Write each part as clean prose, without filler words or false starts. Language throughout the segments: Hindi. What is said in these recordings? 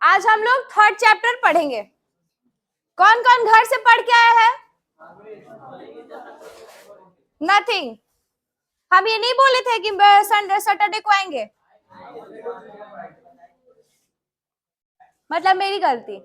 आज हम लोग थर्ड चैप्टर पढ़ेंगे। कौन कौन घर से पढ़ के आया है? नथिंग। हम ये नहीं बोले थे कि संडे सैटरडे को आएंगे, मतलब मेरी गलती।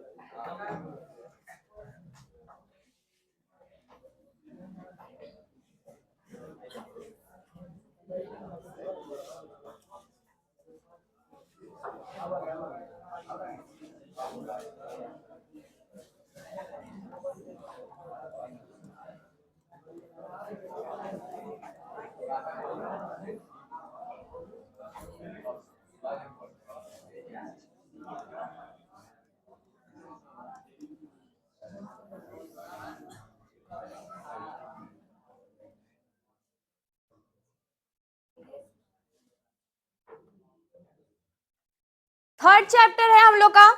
थर्ड चैप्टर है हम लोग का।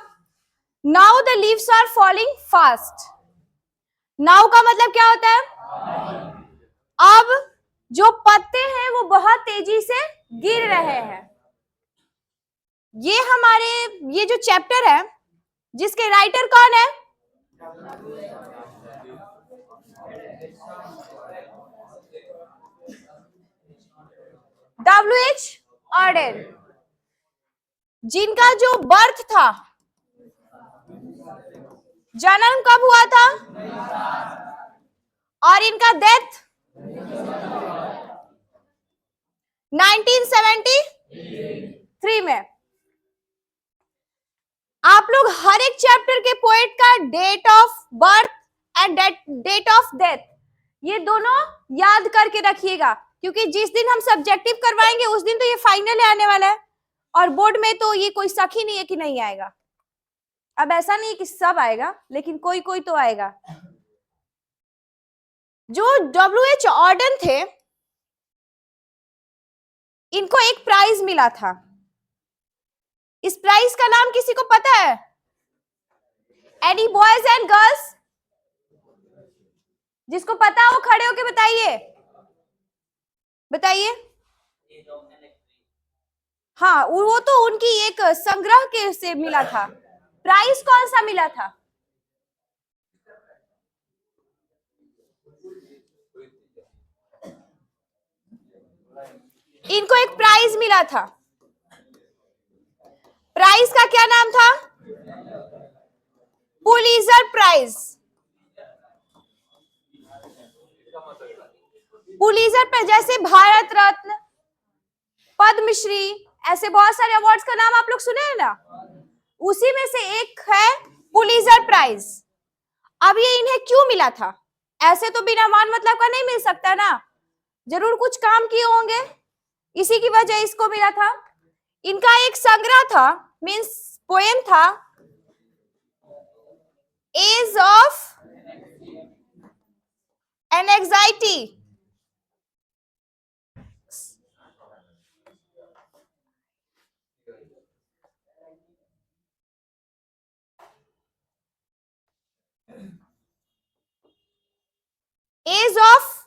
Now the leaves are falling fast. Now का मतलब क्या होता है? अब जो पत्ते हैं वो बहुत तेजी से गिर रहे हैं। ये जो चैप्टर है जिसके राइटर कौन है? W.H. Auden, जिनका जो बर्थ था, जन्म कब हुआ था, और इनका डेथ 1973 में। आप लोग हर एक चैप्टर के पोएट का date of birth and date of death ये दोनों याद करके रखिएगा, क्योंकि जिस दिन हम सब्जेक्टिव करवाएंगे उस दिन तो ये फाइनल आने वाला है, और बोर्ड में तो ये कोई शक ही नहीं है कि नहीं आएगा। अब ऐसा नहीं कि सब आएगा, लेकिन कोई कोई तो आएगा। जो W.H. Auden थे, इनको एक प्राइज मिला था। इस प्राइज का नाम किसी को पता है? Any boys and girls? जिसको पता हो खड़े होके बताइए, बताइए। हाँ, वो तो उनकी एक संग्रह के से मिला था। प्राइज कौन सा मिला था? इनको एक प्राइज मिला था। प्राइज का क्या नाम था? Pulitzer prize. पुलित्जर प्राइज, जैसे भारत रत्न, पद्मश्री, ऐसे बहुत सारे अवार्ड्स का नाम आप लोग सुने हैं ना, उसी में से एक है पुलित्जर प्राइज। अब ये इन्हें क्यों मिला था? ऐसे तो बिना मान मतलब का नहीं मिल सकता ना, जरूर कुछ काम किए होंगे, इसी की वजह इसको मिला था। इनका एक संग्रह था, मीन्स पोएम था, age of anxiety. Age of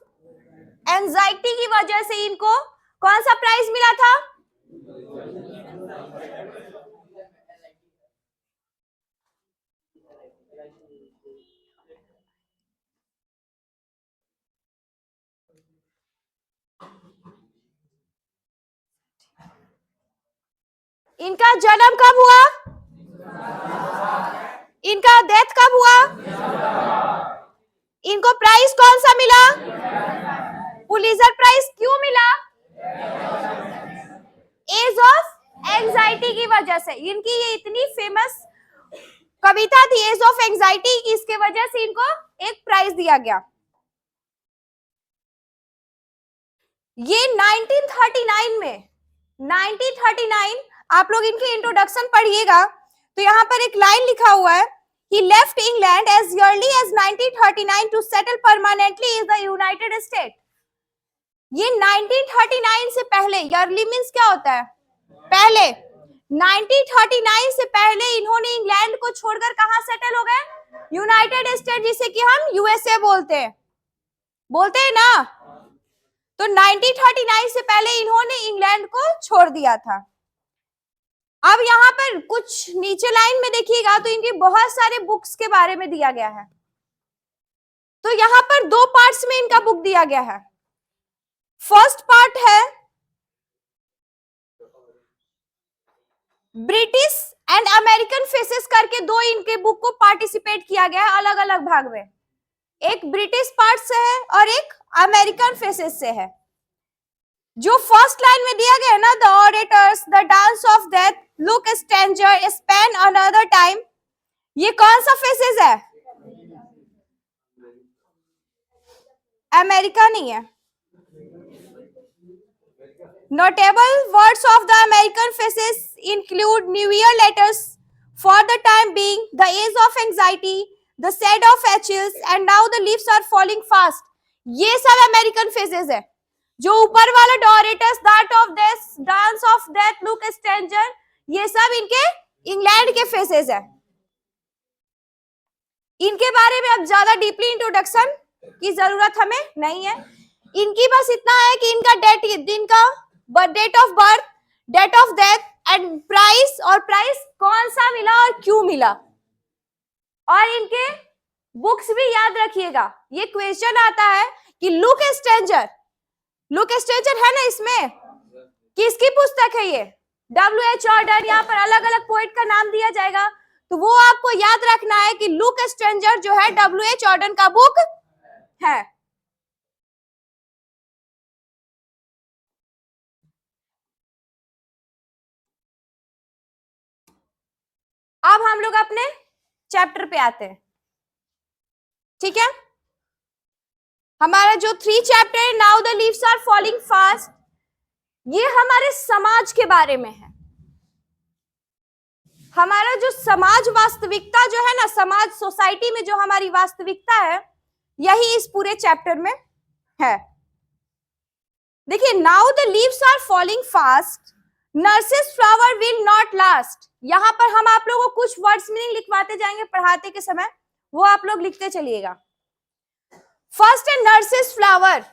anxiety की वजह से इनको कौन सा प्राइज मिला था? इनका जन्म कब हुआ? इनका डेथ कब हुआ? इनको प्राइज कौन सा मिला? पुलित्जर प्राइज क्यों मिला? एज ऑफ एंजाइटी की वजह से। इनकी ये इतनी फेमस कविता थी एज ऑफ एंजाइटी की, इसके वजह से इनको एक प्राइज दिया गया। ये 1939 में, 1939 आप लोग इनके इंट्रोडक्शन पढ़िएगा तो यहां पर एक लाइन लिखा हुआ है, he left England as early as 1939 to settle permanently in the United States। ये 1939 से पहले, yearly मीन्स क्या होता है? पहले। 1939 से पहले इन्होंने इंग्लैंड को छोड़कर कहां सेटल हो गए? यूनाइटेड स्टेट, जिसे कि हम USA बोलते हैं ना। तो 1939 से पहले इन्होंने इंग्लैंड को छोड़ दिया था। अब यहाँ पर कुछ नीचे लाइन में देखिएगा तो इनकी बहुत सारे बुक्स के बारे में दिया गया है। तो यहाँ पर दो पार्ट्स में इनका बुक दिया गया है। फर्स्ट पार्ट है ब्रिटिश एंड अमेरिकन फेसेस करके, दो इनके बुक को पार्टिसिपेट किया गया है अलग अलग भाग में। एक ब्रिटिश पार्ट से है और एक अमेरिकन फेसेस से है। जो फर्स्ट लाइन में दिया गया है ना, the orators, the dance of death, look stranger, Spain another time, ये कौन सा फेसेस है? अमेरिका नहीं है। Notable words of the American faces include New Year letters, for the time being, the age of anxiety, the shade of Achilles, and now the leaves are falling fast. ये सब अमेरिकन फेसेस है। जो ऊपर वाला डोरेटस, that of death, dance of death, look stranger, ये सब इनके इंग्लैंड के फेसेस है। इनके बारे में अब ज्यादा डीपली इंट्रोडक्शन की जरूरत हमें नहीं है। इनकी बस इतना है कि इनका date of birth, date of death and prize, और प्राइस कौन सा मिला और क्यों मिला। और इनके बुक्स भी याद रखिएगा। ये क्वेश्चन आता है कि लुक स्ट्रेंजर है ना, इसमें किसकी पुस्तक है? ये W.H. ऑर्डन। यहाँ पर अलग अलग पोइट का नाम दिया जाएगा, तो वो आपको याद रखना है कि लुक स्ट्रेंजर जो है W.H. ऑर्डन का बुक है। अब हम लोग अपने चैप्टर पे आते हैं, ठीक है। हमारा जो 3 चैप्टर है, now the leaves are falling fast, ये हमारे समाज के बारे में है। हमारा जो समाज वास्तविकता जो है ना, समाज सोसाइटी में जो हमारी वास्तविकता है, यही इस पूरे चैप्टर में है। देखिए, now the leaves are falling fast, nurses flower will not last. यहां पर हम आप लोगों को कुछ वर्ड्स मीनिंग लिखवाते जाएंगे पढ़ाते के समय, वो आप लोग लिखते चलिएगा। फर्स्ट है नर्सेस फ्लावर।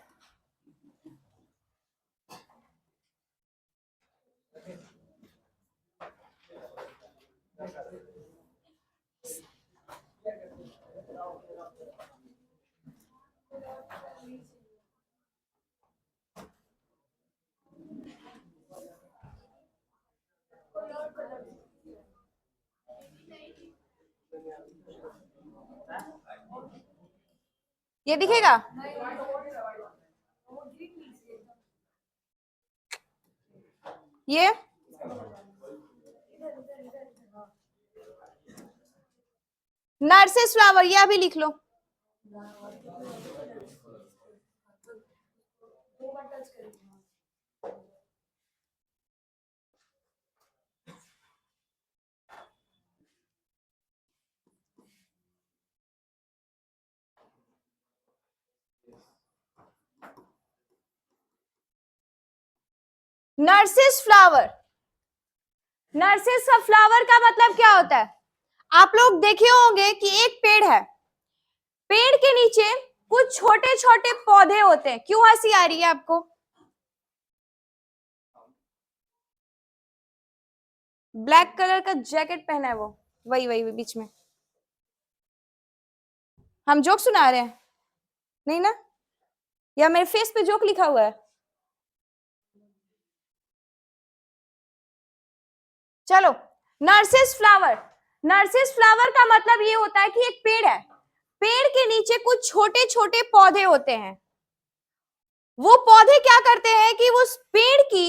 ये दिखेगा, ये नर्सेस फ्लावर, ये अभी लिख लो। नर्सेस फ्लावर, नर्सेस का फ्लावर का मतलब क्या होता है? आप लोग देखे होंगे कि एक पेड़ है, पेड़ के नीचे कुछ छोटे छोटे पौधे होते हैं। क्यों हंसी आ रही है आपको? ब्लैक कलर का जैकेट पहना है वो, वही बीच में। हम जोक सुना रहे हैं नहीं ना, या मेरे फेस पे जोक लिखा हुआ है? चलो, नर्सेस फ्लावर। नर्सेस फ्लावर का मतलब ये होता है कि एक पेड़ है, पेड़ के नीचे कुछ छोटे छोटे पौधे होते हैं। वो पौधे क्या करते हैं कि उस पेड़ की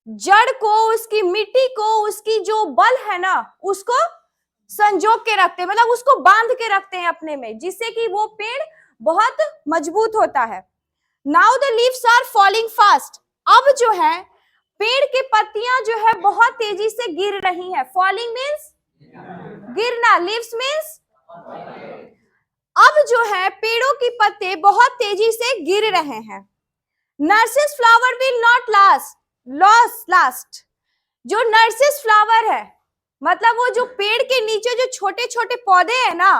जड़ को, उसकी मिट्टी को, उसकी जो बल है ना, उसको संजो के रखते हैं, मतलब उसको बांध के रखते हैं अपने में, जिससे कि वो पेड़ बहुत मजबूत होता है। Now the leaves are falling fast. अब जो है पेड़ की पत्तियां जो है बहुत तेजी से गिर रही हैं। फॉलिंग मीन्स गिरना, लीव्स मीन्स। अब जो है पेड़ों की पत्ते बहुत तेजी से गिर रहे हैं। Nurses flower will not last. जो नर्सेस फ्लावर है, मतलब वो जो पेड़ के नीचे जो छोटे छोटे पौधे हैं ना,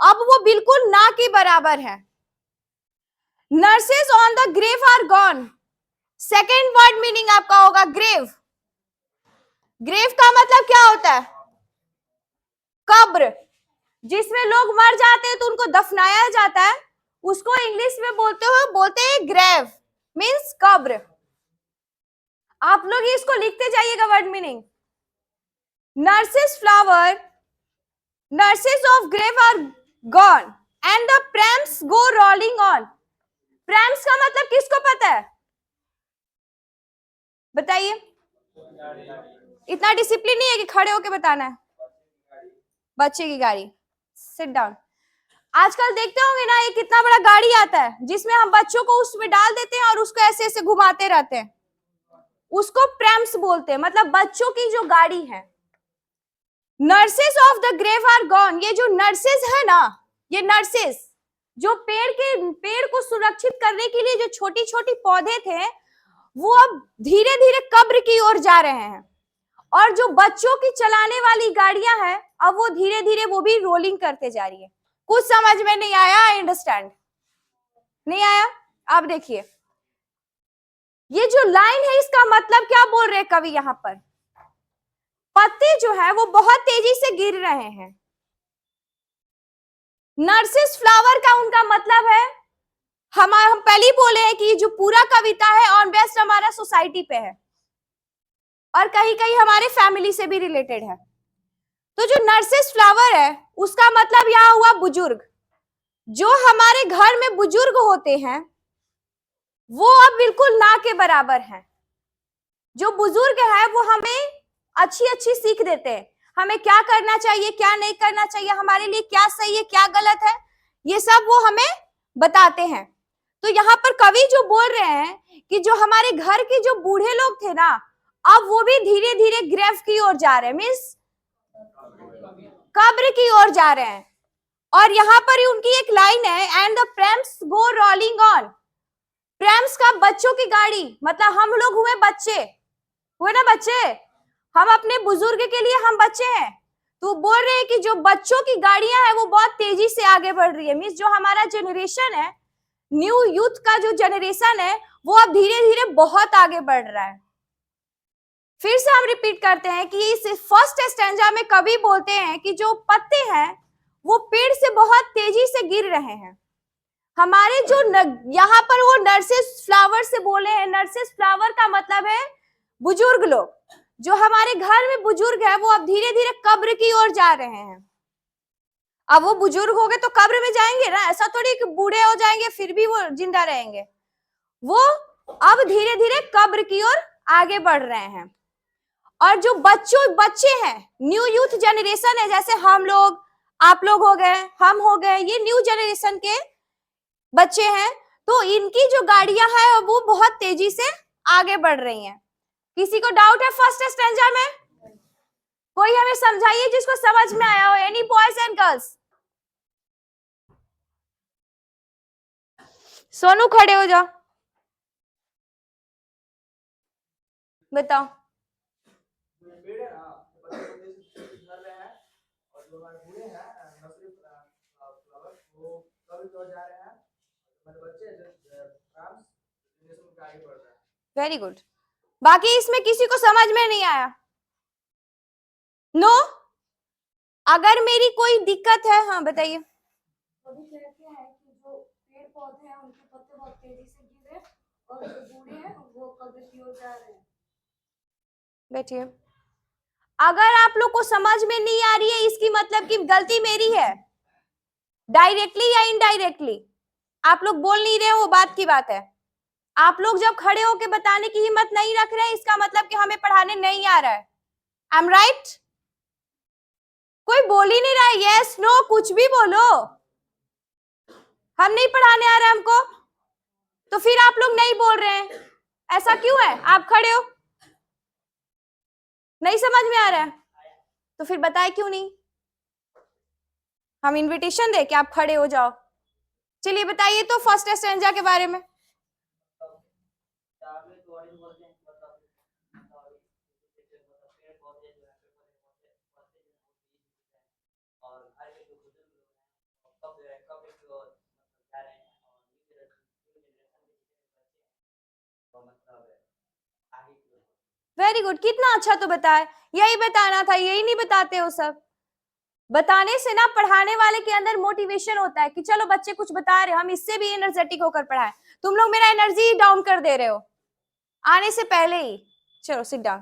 अब वो बिल्कुल ना के बराबर है। Nurses on the grave are gone. Second word meaning आपका होगा ग्रेव। ग्रेव का मतलब क्या होता है? कब्र। जिसमें लोग मर जाते हैं तो उनको दफनाया जाता है, उसको इंग्लिश में बोलते हैं ग्रेव, मीन्स कब्र। आप लोग इसको लिखते जाइएगा word meaning. Nurses flower, nurses of grave are gone and the prams go rolling on. Prams का मतलब किसको पता है? बताइए। इतना डिसिप्लिन नहीं है कि खड़े होके बताना है। बच्चे की गाड़ी। Sit down. आजकल देखते होंगे ना, ये कितना बड़ा गाड़ी आता है जिसमें हम बच्चों को उसमें डाल देते हैं और उसको ऐसे ऐसे घुमाते रहते हैं, उसको प्रैम्स बोलते हैं, मतलब बच्चों की जो गाड़ी है। Nurses of the grave are gone, ये जो नर्सेस है ना, ये नर्सेस जो पेड़ को सुरक्षित करने के लिए जो छोटी छोटी पौधे थे, वो अब धीरे धीरे कब्र की ओर जा रहे हैं। और जो बच्चों की चलाने वाली गाड़ियां हैं, अब वो धीरे धीरे वो भी रोलिंग करते जा रही है। कुछ समझ में नहीं आया? I understand. नहीं आया? आप देखिए, ये जो लाइन है इसका मतलब क्या बोल रहे हैं कवि यहां पर? पत्ते जो है वो बहुत तेजी से गिर रहे हैं। नर्सिस फ्लावर का उनका मतलब है, हम पहले ही बोले हैं कि जो पूरा कविता है ऑन बेस्ट हमारा सोसाइटी पे है और कहीं कहीं हमारे फैमिली से भी रिलेटेड है। तो जो नर्सिस फ्लावर है उसका मतलब यहां हुआ बुजुर्ग। जो हमारे घर में बुजुर्ग होते हैं वो अब बिल्कुल ना के बराबर हैं। जो बुजुर्ग है वो हमें अच्छी अच्छी सीख देते हैं, हमें क्या करना चाहिए क्या नहीं करना चाहिए, हमारे लिए क्या सही है क्या गलत है, ये सब वो हमें बताते हैं। तो यहाँ पर कवि जो बोल रहे हैं कि जो हमारे घर के जो बूढ़े लोग थे ना, अब वो भी धीरे धीरे ग्रेव की ओर जा रहे हैं, मीन्स कब्र की ओर जा रहे हैं। और यहाँ पर उनकी एक लाइन है, and the prams go rolling on. Prams का बच्चों की गाड़ी, मतलब हम लोग हुए बच्चे, हुए ना बच्चे, हम अपने बुजुर्ग के लिए हम बच्चे हैं। तो बोल रहे हैं कि जो बच्चों की गाड़ियां हैं वो बहुत तेजी से आगे बढ़ रही है, मीन्स जो हमारा जनरेशन है, न्यू यूथ का जो जनरेशन है, वो अब धीरे धीरे बहुत आगे बढ़ रहा है। फिर से हम रिपीट करते हैं कि इस फर्स्ट स्टैंजा में कवि बोलते हैं कि जो पत्ते हैं वो पेड़ से बहुत तेजी से गिर रहे हैं। हमारे जो यहाँ पर वो नर्सेस फ्लावर से बोले हैं, नर्सेस फ्लावर का मतलब है बुजुर्ग लोग। जो हमारे घर में बुजुर्ग है वो अब धीरे धीरे कब्र की ओर जा रहे हैं। अब वो बुजुर्ग हो गए तो कब्र में जाएंगे ना, ऐसा थोड़ी कि बूढ़े हो जाएंगे फिर भी वो जिंदा रहेंगे। वो अब धीरे धीरे कब्र की ओर आगे बढ़ रहे हैं। और जो बच्चे हैं, न्यू यूथ जनरेशन है, जैसे हम लोग, आप लोग हो गए, हम हो गए, ये न्यू जनरेशन के बच्चे हैं, तो इनकी जो गाड़ियां हैं वो बहुत तेजी से आगे बढ़ रही हैं। किसी को डाउट है फर्स्ट स्टैंजा में? कोई हमें समझाइए जिसको समझ में आया हो। Any boys and girls? Sonu खड़े हो जाओ, बताओ। Very good. बाकी इसमें किसी को समझ में नहीं आया? No no? अगर मेरी कोई दिक्कत है, हाँ बताइए। अभी कहते हैं कि जो पेड़ पौधे हैं उनके पत्ते बहुत तेजी से गिरे और जो बूढ़े हैं वो कब्र की ओर जा रहे हैं। बैठिए। अगर आप लोग को समझ में नहीं आ रही है इसकी मतलब कि गलती मेरी है, डायरेक्टली या इनडायरेक्टली। आप लोग बोल नहीं रहे हो, वो बात की बात है। आप लोग जब खड़े होकर बताने की हिम्मत नहीं रख रहे हैं इसका मतलब कि हमें पढ़ाने नहीं आ रहा है। I am right? कोई बोल ही नहीं रहा है, यस नो कुछ भी बोलो। हम नहीं पढ़ाने आ रहे हमको, तो फिर आप लोग नहीं बोल रहे हैं, ऐसा क्यों है? आप खड़े हो, नहीं समझ में आ रहा है तो फिर बताए क्यों नहीं? हम इनविटेशन दे कि आप खड़े हो जाओ। चलिए बताइए तो फर्स्ट स्टैंजा के बारे में। वेरी गुड, कितना अच्छा तो बताया, यही बताना था, यही नहीं बताते हो सब। बताने से ना पढ़ाने वाले के अंदर मोटिवेशन होता है कि चलो बच्चे कुछ बता रहे हो, हम इससे भी एनर्जेटिक होकर पढ़ाएं। तुम लोग मेरा एनर्जी डाउन कर दे रहे हो आने से पहले ही। चलो सिट डाउन।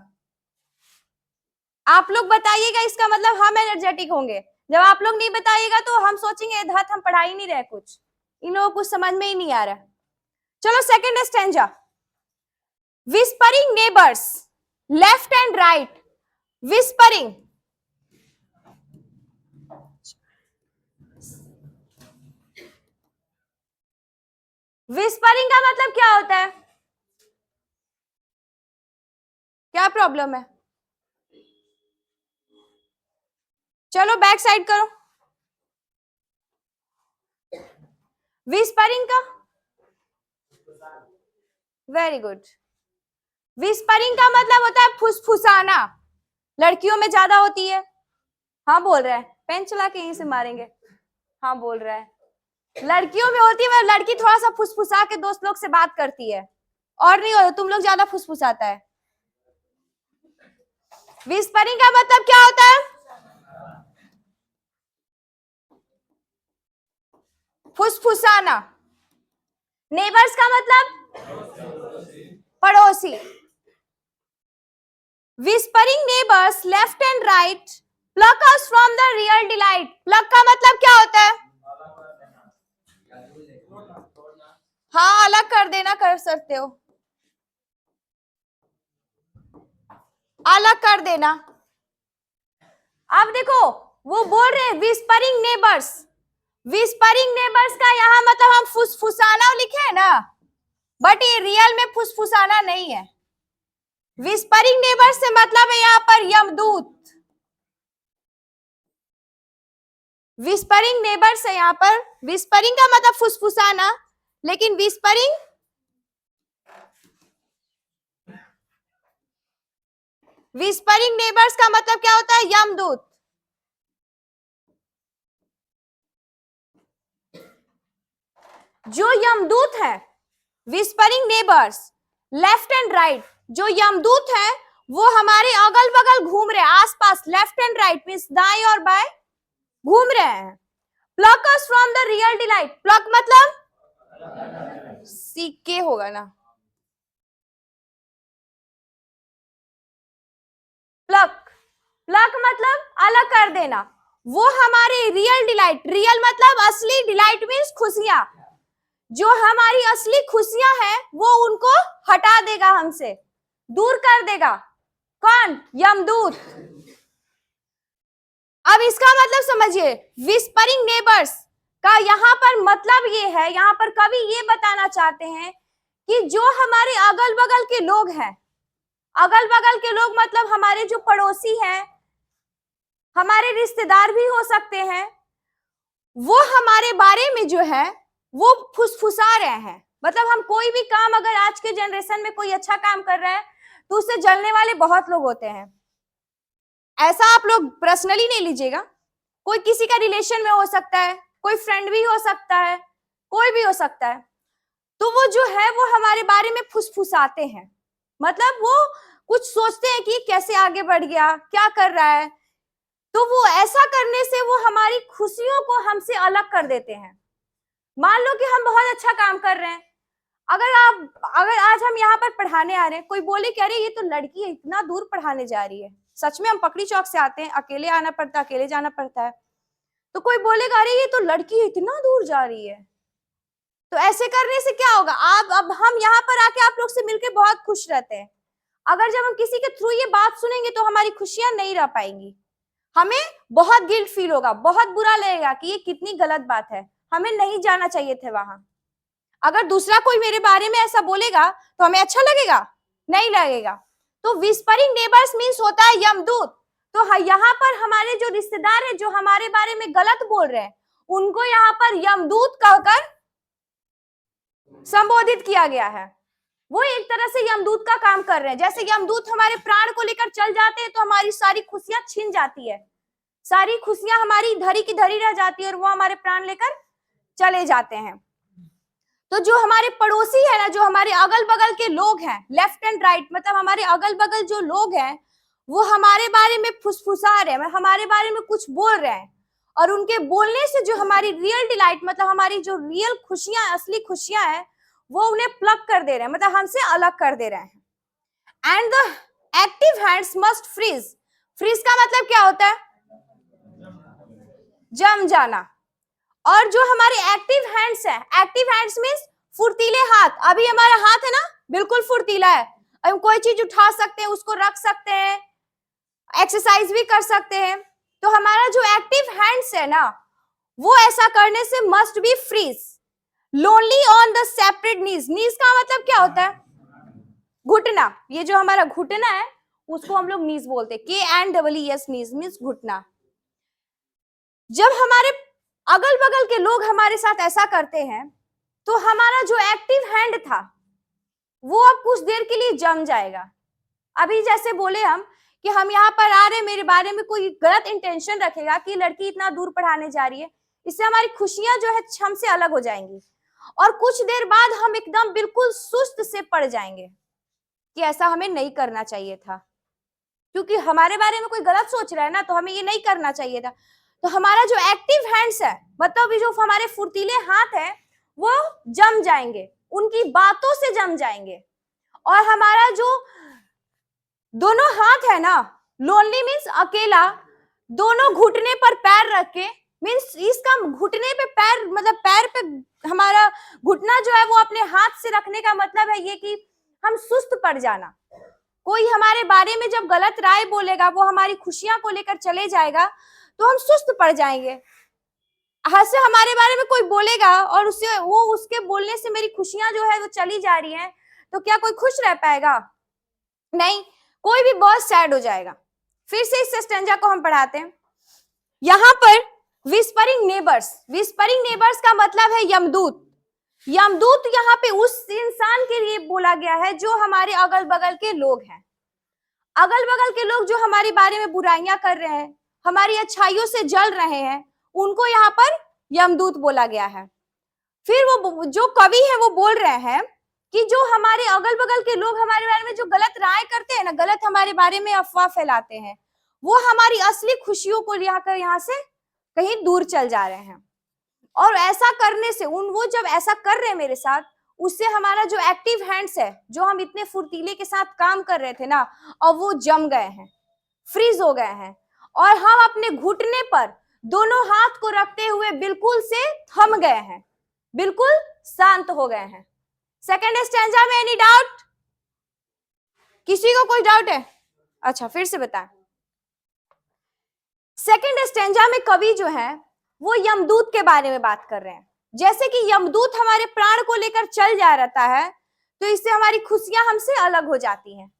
आप लोग बताइएगा इसका मतलब हम एनर्जेटिक होंगे। जब आप लोग नहीं बताइएगा तो हम सोचेंगे धत हम पढ़ा ही नहीं रहे, कुछ इन लोगों को कुछ समझ में ही नहीं आ रहा। चलो second stanza, whispering neighbours left and right. Whispering, whispering का मतलब क्या होता है? क्या प्रॉब्लम है? चलो बैक साइड करो। विस्परिंग का, वेरी गुड, विस्परिंग का मतलब होता है फुसफुसाना। लड़कियों में ज्यादा होती है। हाँ बोल रहा है, पेन चला के यहीं से मारेंगे। हाँ बोल रहा है, लड़कियों में होती है, लड़की थोड़ा सा फुसफुसा के दोस्त लोग से बात करती है, और नहीं होता, तुम लोग ज्यादा फुसफुसाता है। विस्परिंग का मतलब क्या होता है? फुसफुसाना। नेबर्स का मतलब पड़ोसी। Whispering neighbours left and right pluck us from the real delight. Pluck का मतलब क्या होता है? हाँ अलग कर देना, कर सकते हो, अलग कर देना। अब देखो वो बोल रहे हैं विस्परिंग नेबर्स। विस्परिंग नेबर्स का यहाँ मतलब हम फुसफुसाना लिखे है ना, बट ये रियल में फुसफुसाना नहीं है। विस्परिंग नेबर्स से मतलब है यहाँ पर यमदूत। विस्परिंग नेबर्स है यहाँ पर। विस्परिंग का मतलब फुसफुसाना, लेकिन विस्परिंग नेबर्स का मतलब क्या होता है? यमदूत। जो यमदूत है, whispering neighbours left and right, जो यमदूत है वो हमारे अगल बगल घूम रहे हैं, आसपास, लेफ्ट एंड राइट मींस दाएं और बाएं घूम रहे हैं। Pluck us from the real delight. Pluck मतलब सीख के होगा ना, प्लक, प्लक मतलब अलग कर देना। वो हमारे रियल डिलाइट, रियल मतलब असली, डिलाइट मींस खुशियां, जो हमारी असली खुशियां हैं वो उनको हटा देगा, हमसे दूर कर देगा। कौन? यमदूत। अब इसका मतलब समझिए, विस्परिंग नेबर्स का यहाँ पर मतलब ये है, यहाँ पर कवि ये बताना चाहते हैं कि जो हमारे अगल बगल के लोग हैं, अगल बगल के लोग मतलब हमारे जो पड़ोसी हैं, हमारे रिश्तेदार भी हो सकते हैं, वो हमारे बारे में जो है वो फुसफुसा रहे हैं। मतलब हम कोई भी काम, अगर आज के जनरेशन में कोई अच्छा काम कर रहा है तो उससे जलने वाले बहुत लोग होते हैं। ऐसा आप लोग पर्सनली नहीं लीजिएगा, कोई किसी का रिलेशन में हो सकता है, कोई फ्रेंड भी हो सकता है, कोई भी हो सकता है, तो वो जो है वो हमारे बारे में फुसफुसाते हैं। मतलब वो कुछ सोचते हैं कि कैसे आगे बढ़ गया, क्या कर रहा है, तो वो ऐसा करने से वो हमारी खुशियों को हमसे अलग कर देते हैं। मान लो कि हम बहुत अच्छा काम कर रहे हैं, अगर आज हम यहाँ पर पढ़ाने आ रहे हैं, कोई बोले कि अरे ये तो लड़की है, इतना दूर पढ़ाने जा रही है। सच में हम पकड़ी चौक से आते हैं, अकेले आना पड़ता है, अकेले जाना पड़ता है, तो कोई बोलेगा अरे ये तो लड़की है, इतना दूर जा रही है। तो ऐसे करने से क्या होगा? अब हम यहाँ पर आके आप लोग से मिलकर बहुत खुश रहते हैं। अगर जब हम किसी के थ्रू ये बात सुनेंगे तो हमारी खुशियां नहीं रह पाएंगी, हमें बहुत गिल्ट फील होगा, बहुत बुरा लगेगा कि ये कितनी गलत बात है, हमें नहीं जाना चाहिए थे वहां। अगर दूसरा कोई मेरे बारे में ऐसा बोलेगा तो हमें अच्छा लगेगा? नहीं लगेगा। तो विस्परिंग नेबर्स मींस होता है यमदूत। तो यहाँ पर हमारे जो रिश्तेदार है, जो हमारे बारे में गलत बोल रहे हैं, उनको यहाँ पर यमदूत कहकर संबोधित किया गया है। वो एक तरह से यमदूत का काम कर रहे हैं। जैसे यमदूत हमारे प्राण को लेकर चल जाते हैं तो हमारी सारी खुशियां छिन जाती है, सारी खुशियां हमारी धरी की धरी रह जाती है और वो हमारे प्राण लेकर चले जाते हैं। तो जो हमारे पड़ोसी है ना, जो हमारे अगल बगल के लोग हैं, लेफ्ट एंड राइट, मतलब हमारे अगल बगल जो लोग हैं वो हमारे बारे में फुसफुसा रहे हैं, हमारे बारे में कुछ बोल रहे हैं, और उनके बोलने से जो हमारी रियल डिलाइट, मतलब हमारी जो रियल खुशियां, असली खुशियां हैं, वो उन्हें प्लग कर दे रहे हैं, मतलब हमसे अलग कर दे रहे हैं। And the active hands must freeze. Freeze का मतलब क्या होता है? जम जाना। और जो हमारे एक्टिव हैंड्स है, एक्टिव हैंड्स मींस फुर्तीले हाथ। अभी हमारा हाथ है ना, बिल्कुल फुर्तीला है, हम कोई चीज उठा सकते हैं, उसको रख सकते हैं, एक्सरसाइज भी कर सकते हैं। तो हमारा जो एक्टिव हैंड्स है ना, वो ऐसा करने से must be freeze. Lonely on the separate knees. Knees का मतलब क्या होता है? घुटना। ये जो हमारा घुटना है उसको हम लोग नीज बोलते हैं, KNEES, नीज मींस घुटना। जब हमारे अगल बगल के लोग हमारे साथ ऐसा करते हैं तो हमारा जो एक्टिव हैंड था वो अब कुछ देर के लिए जम जाएगा। अभी जैसे बोले हम कि हम यहाँ पर आ रहे, मेरे बारे में कोई गलत इंटेंशन रखेगा कि लड़की इतना दूर पढ़ाने जा रही है, इससे हमारी खुशियां जो है हमसे अलग हो जाएंगी, और कुछ देर बाद हम एकदम बिल्कुल सुस्त से पड़ जाएंगे कि ऐसा हमें नहीं करना चाहिए था, क्योंकि हमारे बारे में कोई गलत सोच रहा है ना, तो हमें ये नहीं करना चाहिए था। तो हमारा जो एक्टिव हैंड्स है, मतलब जो हमारे फुर्तीले हाथ है, वो जम जाएंगे, उनकी बातों से जम जाएंगे। और हमारा जो दोनों हाथ है ना, लोनली मीन्स अकेला, दोनों घुटने पर पैर रख के, मीन्स इसका घुटने पे पैर, मतलब पैर पे हमारा घुटना जो है वो अपने हाथ से रखने का मतलब है ये कि हम सुस्त पड़ जाना। कोई हमारे बारे में जब गलत राय बोलेगा, वो हमारी खुशियां को लेकर चले जाएगा, तो हम सुस्त पड़ जाएंगे। से हमारे बारे में कोई बोलेगा और उसके बोलने से मेरी खुशियां जो है वो चली जा रही हैं, तो क्या कोई खुश रह पाएगा? नहीं, कोई भी बहुत सैड हो जाएगा। फिर से इस स्टेंजा को हम पढ़ाते हैं। यहां पर विस्परिंग नेबर्स, विस्परिंग नेबर्स का मतलब है यमदूत। यमदूत यहाँ पे उस इंसान के लिए बोला गया है जो हमारे अगल बगल के लोग हैं। अगल बगल के लोग जो हमारे बारे में बुराइयां कर रहे हैं, हमारी अच्छाइयों से जल रहे हैं, उनको यहाँ पर यमदूत बोला गया है। फिर वो जो कवि है वो बोल रहे हैं कि जो हमारे अगल बगल के लोग हमारे बारे में जो गलत राय करते हैं ना, गलत हमारे बारे में अफवाह फैलाते हैं, वो हमारी असली खुशियों को लेकर यहाँ से कहीं दूर चल जा रहे हैं। और ऐसा करने से वो जब ऐसा कर रहे हैं मेरे साथ, उससे हमारा जो एक्टिव हैंड्स है, जो हम इतने फुर्तीले के साथ काम कर रहे थे ना, और वो जम गए हैं, फ्रीज हो गए हैं, और हम अपने घुटने पर दोनों हाथ को रखते हुए बिल्कुल से थम गए हैं, बिल्कुल शांत हो गए हैं। सेकेंड स्टैंजा में एनी डाउट? किसी को कोई डाउट है? अच्छा, फिर से बताएं। सेकेंड स्टैंजा में कवि जो है वो यमदूत के बारे में बात कर रहे हैं। जैसे कि यमदूत हमारे प्राण को लेकर चल जा रहता है, तो इससे हमारी खुशियां हमसे अलग हो जाती हैं।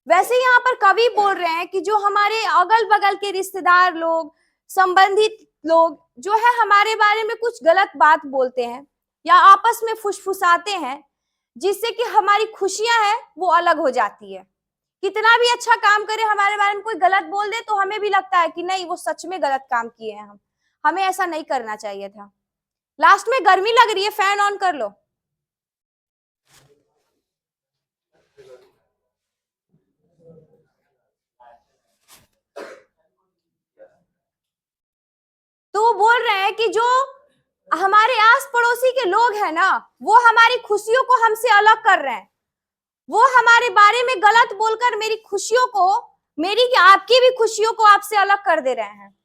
वैसे यहाँ पर कवि बोल रहे हैं कि जो हमारे अगल बगल के रिश्तेदार लोग, संबंधित लोग जो है हमारे बारे में कुछ गलत बात बोलते हैं या आपस में फुसफुसाते हैं, जिससे कि हमारी खुशियां हैं वो अलग हो जाती है। कितना भी अच्छा काम करे, हमारे बारे में कोई गलत बोल दे तो हमें भी लगता है कि नहीं, वो सच में गलत काम किए हैं, हमें ऐसा नहीं करना चाहिए था। लास्ट में गर्मी लग रही है, फैन ऑन कर लो। तो वो बोल रहे हैं कि जो हमारे आस पड़ोसी के लोग हैं ना, वो हमारी खुशियों को हमसे अलग कर रहे हैं, वो हमारे बारे में गलत बोलकर मेरी खुशियों को, मेरी क्या आपकी भी खुशियों को आपसे अलग कर दे रहे हैं।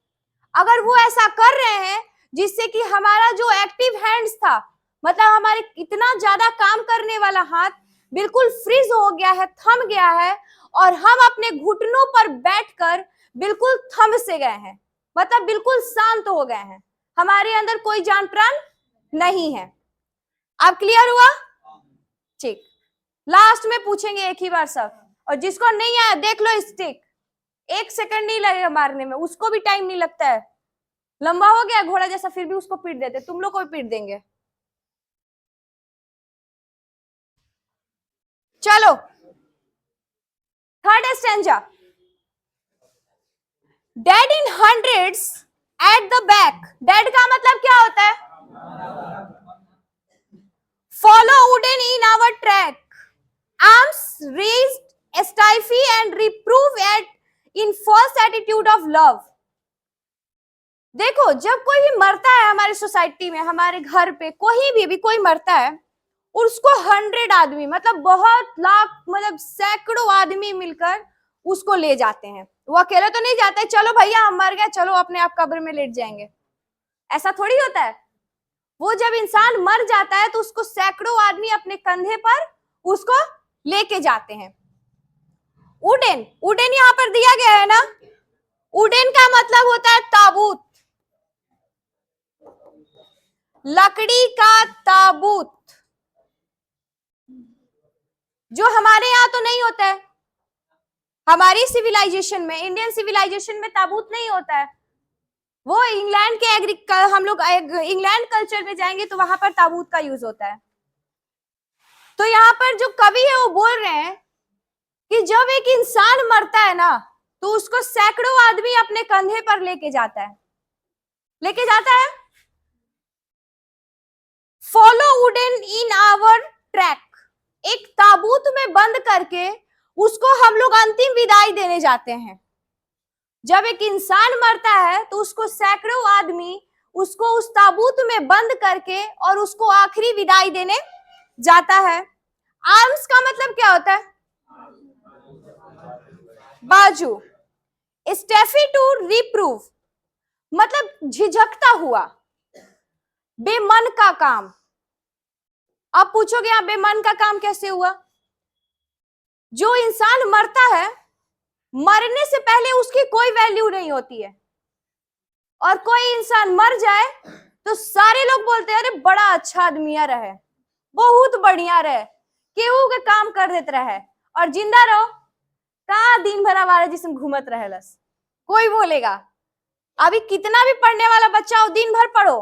अगर वो ऐसा कर रहे हैं जिससे कि हमारा जो एक्टिव हैंड्स था, मतलब हमारे इतना ज्यादा काम करने वाला हाथ बिल्कुल फ्रीज हो गया है, थम गया है, और हम अपने घुटनों पर बैठकर बिल्कुल थम से गए हैं, मतलब बिल्कुल शांत हो गए हैं, हमारे अंदर कोई जान प्राण नहीं है। अब क्लियर हुआ? ठीक, लास्ट में पूछेंगे एक ही बार सब, और जिसको नहीं आया देख लो स्टिक, 1 सेकंड नहीं लगेगा मारने में, उसको भी टाइम नहीं लगता है, लंबा हो गया घोड़ा जैसा, फिर भी उसको पीट देते, तुम लोग को भी पीट देंगे। चलो, third stanza. Dead in hundreds at the back. Dead का मतलब क्या होता है? follow Uden in our track. Arms raised, stifle and reprove at in false attitude of love. देखो, जब कोई भी मरता है हमारी सोसाइटी में, हमारे घर पे कोई भी कोई मरता है, उसको 100 आदमी, मतलब बहुत लाख, मतलब सैकड़ों आदमी मिलकर उसको ले जाते हैं। वो अकेले तो नहीं जाते, चलो भैया हम मर गए, चलो अपने आप कब्र में लेट जाएंगे, ऐसा थोड़ी होता है। वो जब इंसान मर जाता है तो उसको सैकड़ों आदमी अपने कंधे पर उसको लेके जाते हैं। उडेन, उडेन यहां पर दिया गया है ना, उडेन का मतलब होता है ताबूत, लकड़ी का ताबूत, जो हमारे यहाँ तो नहीं होता है। हमारी सिविलाइजेशन में, इंडियन सिविलाइजेशन में ताबूत नहीं होता है। वो इंग्लैंड के हम लोग इंग्लैंड कल्चर में जाएंगे तो वहां पर ताबूत का यूज होता है। तो यहाँ पर जो कवि है वो बोल रहे हैं कि जब एक इंसान मरता है ना तो उसको सैकड़ों आदमी अपने कंधे पर लेके जाता है। Follow wooden in our track, एक ताबूत में बंद करके उसको हम लोग अंतिम विदाई देने जाते हैं। जब एक इंसान मरता है तो उसको सैकड़ों आदमी उसको उस ताबूत में बंद करके और उसको आखिरी विदाई देने जाता है। आर्म्स का मतलब क्या होता है? बाजू। स्टेफी टू रिप्रूव, मतलब झिझकता हुआ, बेमन का काम। अब पूछोगे आप बेमन का काम कैसे हुआ? जो इंसान मरता है, मरने से पहले उसकी कोई वैल्यू नहीं होती है, और कोई इंसान मर जाए तो सारे लोग बोलते हैं अरे बड़ा अच्छा आदमी रहे, बहुत बढ़िया रहे, केहू के काम कर देते रहे। और जिंदा रहो कहा दिन भर हमारे जिसम घूमत रहे लस, कोई बोलेगा। अभी कितना भी पढ़ने वाला बच्चा हो, दिन भर पढ़ो,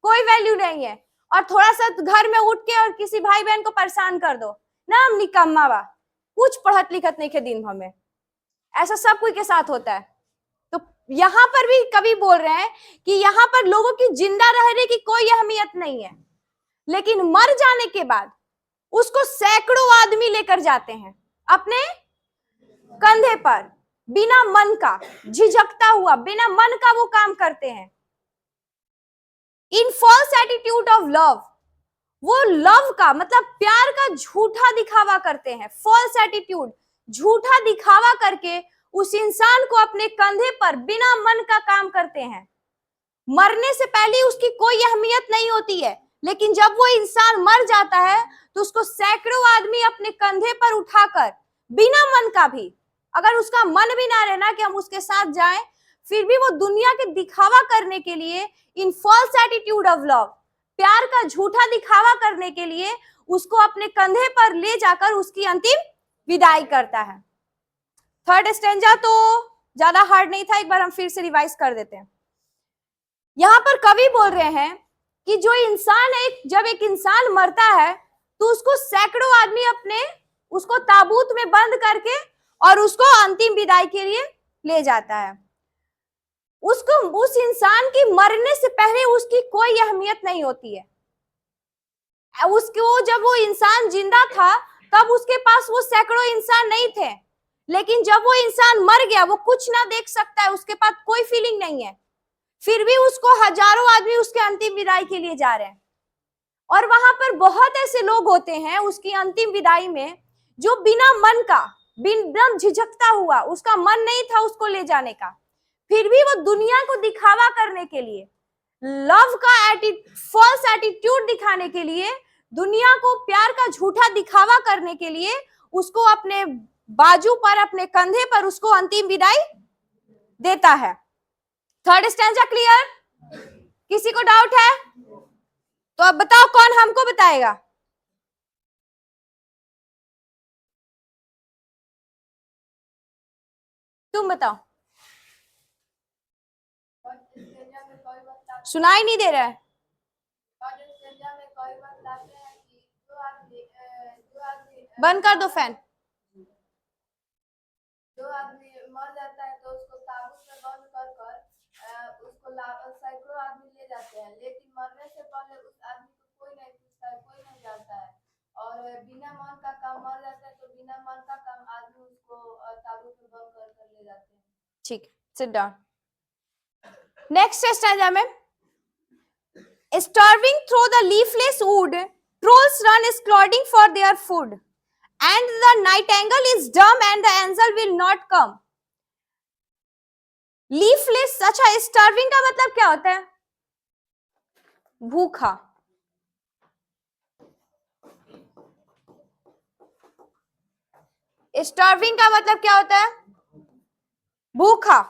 कोई वैल्यू नहीं है। और थोड़ा सा घर में उठ के और किसी भाई बहन को परेशान कर दो ना, हम निकम्मा बा, कुछ पढ़त लिखत नहीं के दिन भर में। ऐसा सब कोई के साथ होता है। तो यहाँ पर भी कवि बोल रहे हैं कि यहाँ पर लोगों की जिंदा रहने की कोई अहमियत नहीं है, लेकिन मर जाने के बाद उसको सैकड़ों आदमी लेकर जाते हैं अपने कंधे पर, बिना मन का, झिझकता हुआ, बिना मन का वो काम करते हैं। इन फॉल्स एटीट्यूड ऑफ लव, वो लव का मतलब प्यार का झूठा दिखावा करते हैं। फॉल्स एटीट्यूड, झूठा दिखावा करके उस इंसान को अपने कंधे पर बिना मन का काम करते हैं। मरने से पहले उसकी कोई अहमियत नहीं होती है, लेकिन जब वो इंसान मर जाता है तो उसको सैकड़ों आदमी अपने कंधे पर उठाकर बिना मन का भी, अगर उसका मन भी ना रहना कि हम उसके साथ जाएं, फिर भी वो दुनिया के दिखावा करने के लिए, इन फॉल्स एटीट्यूड ऑफ लव, प्यार का झूठा दिखावा करने के लिए उसको अपने कंधे पर ले जाकर उसकी अंतिम विदाई करता है। थर्ड स्टेंजा तो ज्यादा हार्ड नहीं था, एक बार हम फिर से रिवाइज कर देते हैं। यहां पर कवि बोल रहे हैं कि जो इंसान है, जब एक इंसान मरता है तो उसको सैकड़ों आदमी अपने उसको ताबूत में बंद करके और उसको अंतिम विदाई के लिए ले जाता है। उसको, उस इंसान की मरने से पहले उसकी कोई अहमियत नहीं होती है। उसको, जब वो इंसान जिंदा था तब उसके पास वो सैकड़ों इंसान नहीं थे, लेकिन जब वो इंसान मर गया, वो कुछ ना देख सकता है, उसके पास कोई फीलिंग नहीं है, फिर भी उसको हजारों आदमी उसके अंतिम विदाई के लिए जा रहे हैं। और वहां पर बहुत ऐसे लोग होते हैं उसकी अंतिम विदाई में जो बिना मन का, बिना झिझकता हुआ, उसका मन नहीं था उसको ले जाने का, फिर भी वो दुनिया को दिखावा करने के लिए, लव का फॉल्स एटीट्यूड दिखाने के लिए, दुनिया को प्यार का झूठा दिखावा करने के लिए उसको अपने बाजू पर, अपने कंधे पर उसको अंतिम विदाई देता है। Third stanza clear? किसी को डाउट है तो अब बताओ, कौन हमको बताएगा? तुम बताओ। सुनाई नहीं दे रहा है। बंद कर दो फैन। जो आदमी मर जाता है तो उसको ताबूत में बंद कर उसको सैकड़ों आदमी ले जाते हैं, लेकिन मरने से पहले उस आदमी को कोई नहीं पूछता सकता है, कोई नहीं जानता है। और बिना मन का काम मर जाता है, तो बिना मन का काम आदमी उसको ताबूत में बंद कर कर ले जाते हैं। ठीक, सिट डाउन। नेक्स्ट स्टैंजा में, starving through the leafless wood, trolls run scrolled for their food, and the nightingale is dumb and the angel will not come. Leafless, अच्छा स्टार्विंग का मतलब क्या होता है? भूखा। स्टार्विंग का मतलब क्या होता है? भूखा।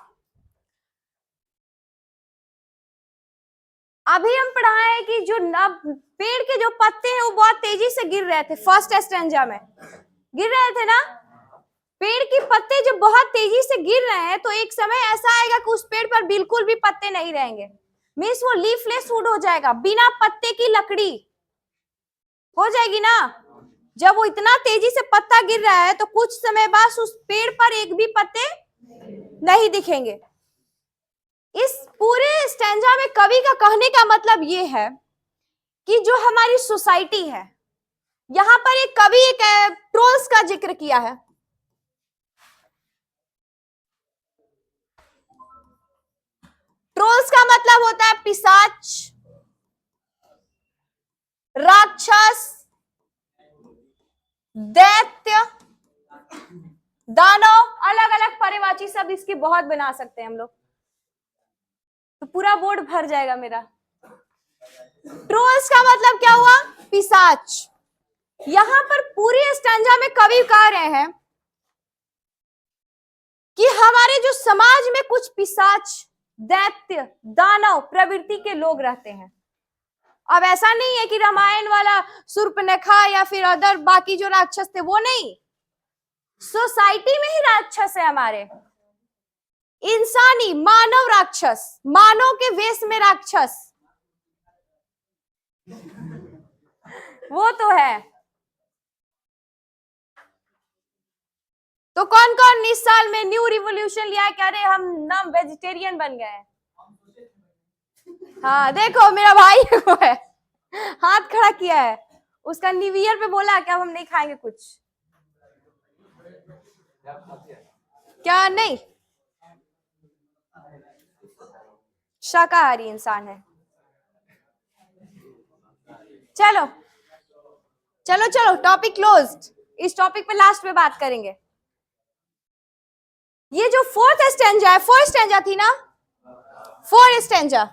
अभी हम पढ़ा है कि जो पेड़ के जो पत्ते हैं वो बहुत तेजी से गिर रहे थे, फर्स्ट स्टैंजा में गिर रहे थे ना। पेड़ के पत्ते जब बहुत तेजी से गिर रहे हैं तो एक समय ऐसा आएगा कि उस पेड़ पर बिल्कुल भी पत्ते नहीं रहेंगे, मीन्स वो लीफलेस वुड हो जाएगा, बिना पत्ते की लकड़ी हो जाएगी ना। जब वो इतना तेजी से पत्ता गिर रहा है तो कुछ समय बाद उस पेड़ पर एक भी पत्ते नहीं दिखेंगे। इस पूरे स्टैंजा में कवि का कहने का मतलब ये है कि जो हमारी सोसाइटी है, यहां पर एक कवि एक ट्रोल्स का जिक्र किया है। ट्रोल्स का मतलब होता है पिशाच, राक्षस, दैत्य, दानव, अलग अलग पर्यायवाची शब्द इसकी बहुत बना सकते हैं हम लोग, तो पूरा बोर्ड भर जाएगा मेरा। ट्रोल्स का मतलब क्या हुआ? पिशाच। यहां पर पूरी स्टैंजा में कवि कह रहे हैं कि हमारे जो समाज में कुछ पिशाच, दैत्य, दानव प्रवृत्ति के लोग रहते हैं। अब ऐसा नहीं है कि रामायण वाला शूर्पणखा या फिर अदर बाकी जो राक्षस थे वो नहीं, सोसाइटी में ही राक्षस है हमारे, इंसानी मानव राक्षस, मानव के वेश में राक्षस, वो तो है। तो कौन कौन इस साल में न्यू रिवोल्यूशन लिया है? कह रहे हम ना वेजिटेरियन बन गए हैं। हाँ देखो मेरा भाई वो है, हाथ खड़ा किया है, उसका न्यू ईयर पे बोला कि अब हम नहीं खाएंगे कुछ। क्या? नहीं, शाकाहारी इंसान है। चलो चलो चलो, टॉपिक क्लोज्ड। इस टॉपिक पे लास्ट में बात करेंगे। ये जो फोर्थ स्टैंजा है, फोर्थ स्टैंजा थी ना, फोर्थ स्टैंजा,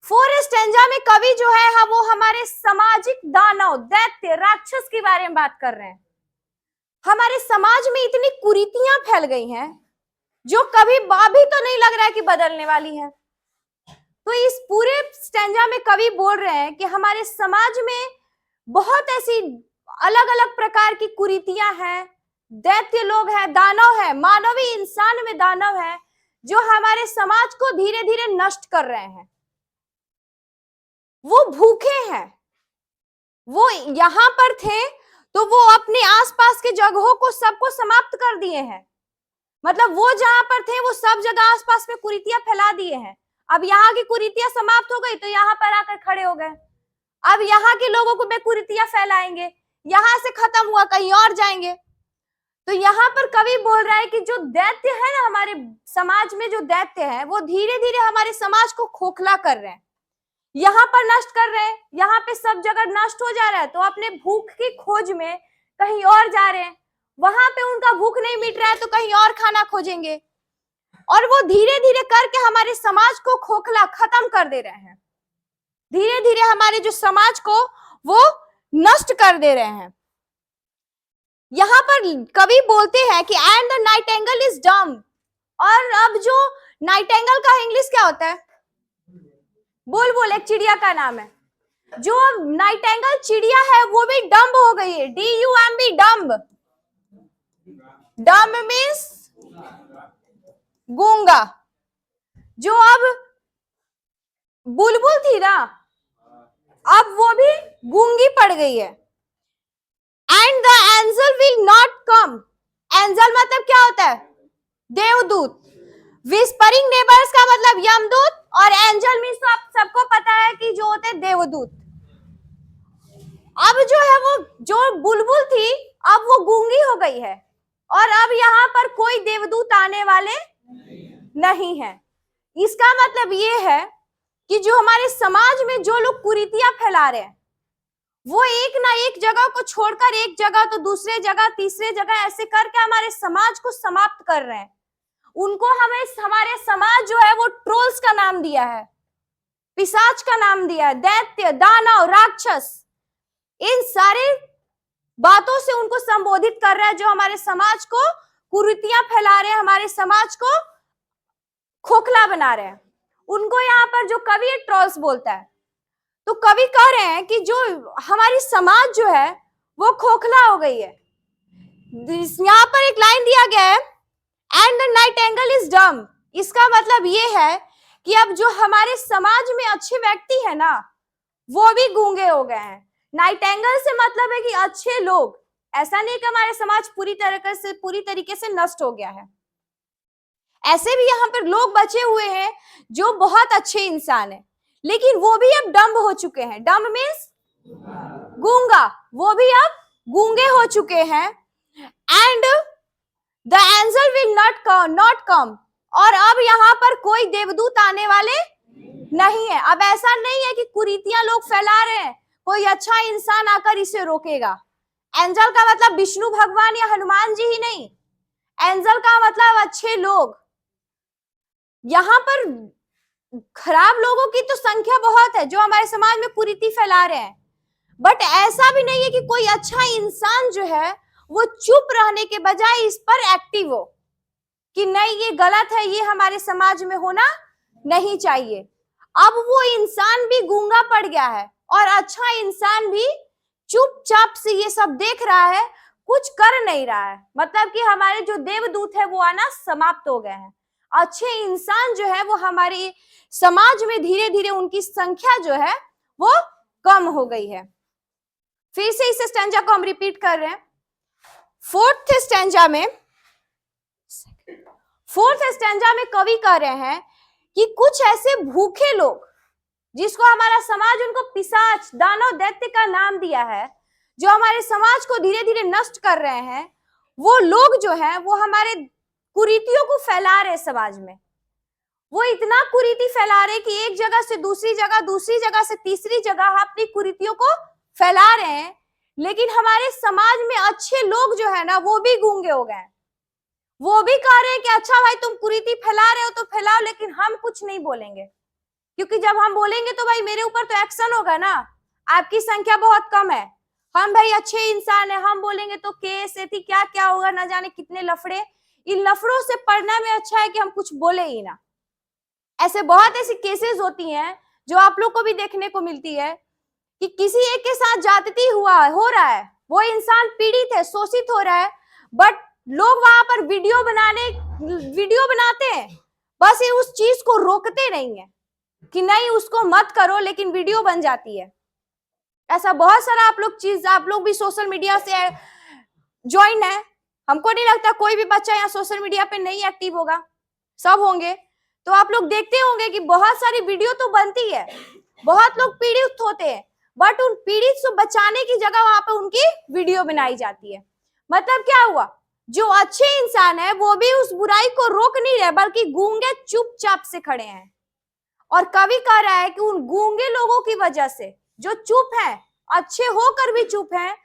फोर्थ स्टैंजा में कवि जो है वो हमारे सामाजिक दानव, दैत्य, राक्षस के बारे में बात कर रहे हैं। हमारे समाज में इतनी कुरीतियां फैल गई हैं जो कभी अभी तो नहीं लग रहा है कि बदलने वाली है। तो इस पूरे स्टैंजा में कवि बोल रहे हैं कि हमारे समाज में बहुत ऐसी अलग अलग प्रकार की कुरीतियां हैं, दैत्य लोग हैं, दानव है, मानवीय इंसान में दानव है, जो हमारे समाज को धीरे धीरे नष्ट कर रहे हैं। वो भूखे हैं, वो यहां पर थे तो वो अपने आसपास के जगहों को सबको समाप्त कर दिए हैं, मतलब वो जहां पर थे वो सब जगह आसपास में कुरीतियां फैला दिए हैं। अब यहाँ की कुरीतियां समाप्त हो गई तो यहाँ पर आकर खड़े हो गए, अब यहाँ के लोगों को वे कुरीतियां फैलाएंगे, यहाँ से खत्म हुआ कहीं और जाएंगे। तो यहाँ पर कवि बोल रहा है कि जो दैत्य है ना हमारे समाज में, जो दैत्य है वो धीरे धीरे हमारे समाज को खोखला कर रहे हैं, यहाँ पर नष्ट कर रहे हैं, यहाँ पे सब जगह नष्ट हो जा रहा है, तो अपने भूख की खोज में कहीं और जा रहे हैं, वहां पे उनका भूख नहीं मिट रहा है तो कहीं और खाना खोजेंगे, और वो धीरे धीरे करके हमारे समाज को खोखला खत्म कर दे रहे हैं, धीरे धीरे हमारे जो समाज को वो नष्ट कर दे रहे हैं। यहाँ पर कवि बोलते हैं कि and the Nightingale is dumb, और अब जो नाइटिंगेल का इंग्लिश क्या होता है? बुलबुल, एक चिड़िया का नाम है। जो नाइटिंगेल चिड़िया है वो भी डम्ब हो गई है, DUMB, डम्ब। डम्ब मीन्स गूंगा। जो अब बुलबुल थी ना, अब वो भी गूंगी पड़ गई है। And the angel will not come, angel मतलब क्या होता है? देवदूत। विस्परिंग नेबर्स का मतलब यमदूत, और एंजल मीन्स तो आप सबको पता है कि जो होते हैं देवदूत। अब जो है वो जो बुलबुल थी अब वो गूंगी हो गई है और अब यहाँ पर कोई देवदूत आने वाले नहीं है। इसका मतलब ये है कि जो हमारे समाज में जो लोग कुरीतियां फैला रहे हैं वो एक ना एक जगह को छोड़कर एक जगह तो दूसरे जगह तीसरे जगह ऐसे करके हमारे समाज को समाप्त कर रहे हैं। उनको हमें हमारे समाज जो है वो ट्रोल्स का नाम दिया है, पिशाच का नाम दिया है, दैत्य, दानव, राक्षस, इन सारे बातों से उनको संबोधित कर रहा है जो हमारे समाज को कुरीतियां फैला रहे हैं, हमारे समाज को खोखला बना रहे हैं। उनको यहाँ पर जो कवि ट्रोल्स बोलता है, तो कवि कह रहे हैं कि जो हमारी समाज जो है वो खोखला हो गई है। यहाँ पर एक लाइन दिया गया है, and the Nightingale is dumb. इसका मतलब ये है कि अब जो हमारे समाज में अच्छे व्यक्ति है ना वो भी गूंगे हो गए हैं। नाइटिंगेल से मतलब है कि अच्छे लोग, ऐसा नहीं कि हमारे समाज पूरी तरीके से नष्ट हो गया है। ऐसे भी यहाँ पर लोग बचे हुए हैं जो बहुत अच्छे इंसान हैं, लेकिन वो भी अब डम्ब हो चुके हैं। डम्ब मीन्स गूंगा, वो भी अब गूंगे हो चुके हैं। And the angel will not come, और अब यहाँ पर कोई देवदूत आने वाले नहीं है। अब ऐसा नहीं है कि कुरीतियां लोग फैला रहे हैं, कोई अच्छा इंसान आकर इसे रोकेगा। एंजल का मतलब विष्णु भगवान या हनुमान जी ही नहीं, एंजल का मतलब अच्छे लोग। यहाँ पर खराब लोगों की तो संख्या बहुत है जो हमारे समाज में कुरीति फैला रहे हैं, बट ऐसा भी नहीं है कि कोई अच्छा इंसान जो है वो चुप रहने के बजाय इस पर एक्टिव हो कि नहीं ये गलत है, ये हमारे समाज में होना नहीं चाहिए। अब वो इंसान भी गूंगा पड़ गया है और अच्छा इंसान भी चुपचाप से ये सब देख रहा है, कुछ कर नहीं रहा है। मतलब कि हमारे जो देवदूत है वो आना समाप्त हो गए हैं। अच्छे इंसान जो है वो हमारे समाज में धीरे धीरे उनकी संख्या जो है वो कम हो गई है। फिर से इस स्टैंजा को हम रिपीट कर रहे हैं। फोर्थ स्टैंजा में कवि कह रहे हैं कि कुछ ऐसे भूखे लोग जिसको हमारा समाज उनको पिशाच, दानव, दैत्य का नाम दिया है, जो हमारे समाज को धीरे धीरे नष्ट कर रहे हैं, वो लोग जो है वो हमारे कुरीतियों को फैला रहे समाज में। वो इतना कुरीति फैला रहे कि एक जगह से दूसरी जगह, दूसरी जगह से तीसरी जगह अपनी कुरीतियों को फैला रहे हैं। लेकिन हमारे समाज में अच्छे लोग जो है ना वो भी गूंगे हो गए। वो भी कह रहे हैं कि अच्छा भाई तुम कुरीति फैला रहे हो तो फैलाओ, लेकिन हम कुछ नहीं बोलेंगे, क्योंकि जब हम बोलेंगे तो भाई मेरे ऊपर तो एक्शन होगा ना। आपकी संख्या बहुत कम है, हम भाई अच्छे इंसान है, हम बोलेंगे तो केस एथी क्या क्या होगा, ना जाने कितने लफड़े। इन लफड़ों से पढ़ना में अच्छा है कि हम कुछ बोले ही ना। ऐसे बहुत ऐसी केसेस होती हैं जो आप लोग को भी देखने को मिलती है कि किसी एक के साथ ज्यादती हो रहा है, वो इंसान पीड़ित है, शोषित हो रहा है, बट लोग वहां पर वीडियो बनाते हैं, बस ये उस चीज को रोकते नहीं है कि नहीं उसको मत करो, लेकिन वीडियो बन जाती है। ऐसा बहुत सारा आप लोग भी सोशल मीडिया से ज्वाइन है। हमको नहीं लगता कोई भी बच्चा यहाँ सोशल मीडिया पे नहीं एक्टिव होगा, सब होंगे। तो आप लोग देखते होंगे कि बहुत सारी वीडियो तो बनती है, बहुत लोग पीड़ित होते हैं, बट उन पीड़ित से बचाने की जगह वहां पे उनकी वीडियो बनाई जाती है। मतलब क्या हुआ, जो अच्छे इंसान है वो भी उस बुराई को रोक नहीं रहे, बल्कि गूंगे चुपचाप से खड़े हैं। और कवि कह रहा है कि उन गूंगे लोगों की वजह से, जो चुप हैं, अच्छे होकर भी चुप हैं,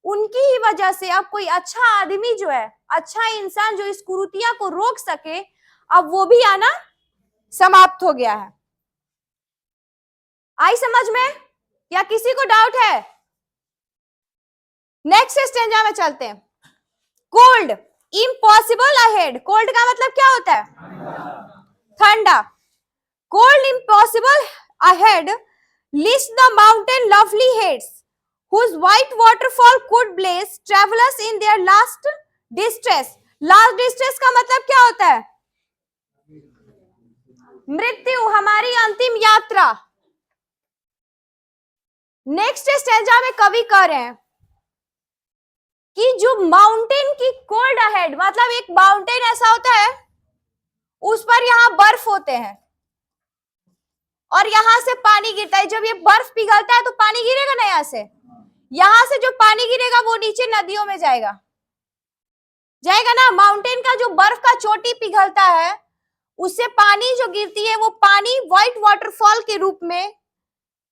उनकी ही वजह से अब कोई अच्छा आदमी जो है, अच्छा इंसान जो इस कुरीतियां को रोक सके, अब वो भी आना समाप्त हो गया है। आई समझ में या किसी को डाउट है? नेक्स्ट स्टेंजा में चलते हैं। Cold, impossible ahead. कोल्ड का मतलब क्या होता है? ठंडा। Cold impossible ahead, list the mountain lovely heads whose white waterfall could blaze travelers in their last distress. Last distress का मतलब क्या होता है? मृत्यु, हमारी अंतिम यात्रा। नेक्स्ट स्टेंजा में कवि कह रहे हैं कि जो माउंटेन की कोल्ड अहेड, मतलब एक माउंटेन ऐसा होता है उस पर यहां बर्फ होते हैं, और यहां से पानी गिरता है। जब ये बर्फ पिघलता है तो पानी गिरेगा ना, यहां से जो पानी गिरेगा वो नीचे नदियों में जाएगा ना। माउंटेन का जो बर्फ का चोटी पिघलता है उससे पानी जो गिरती है वो पानी व्हाइट वाटरफॉल के रूप में,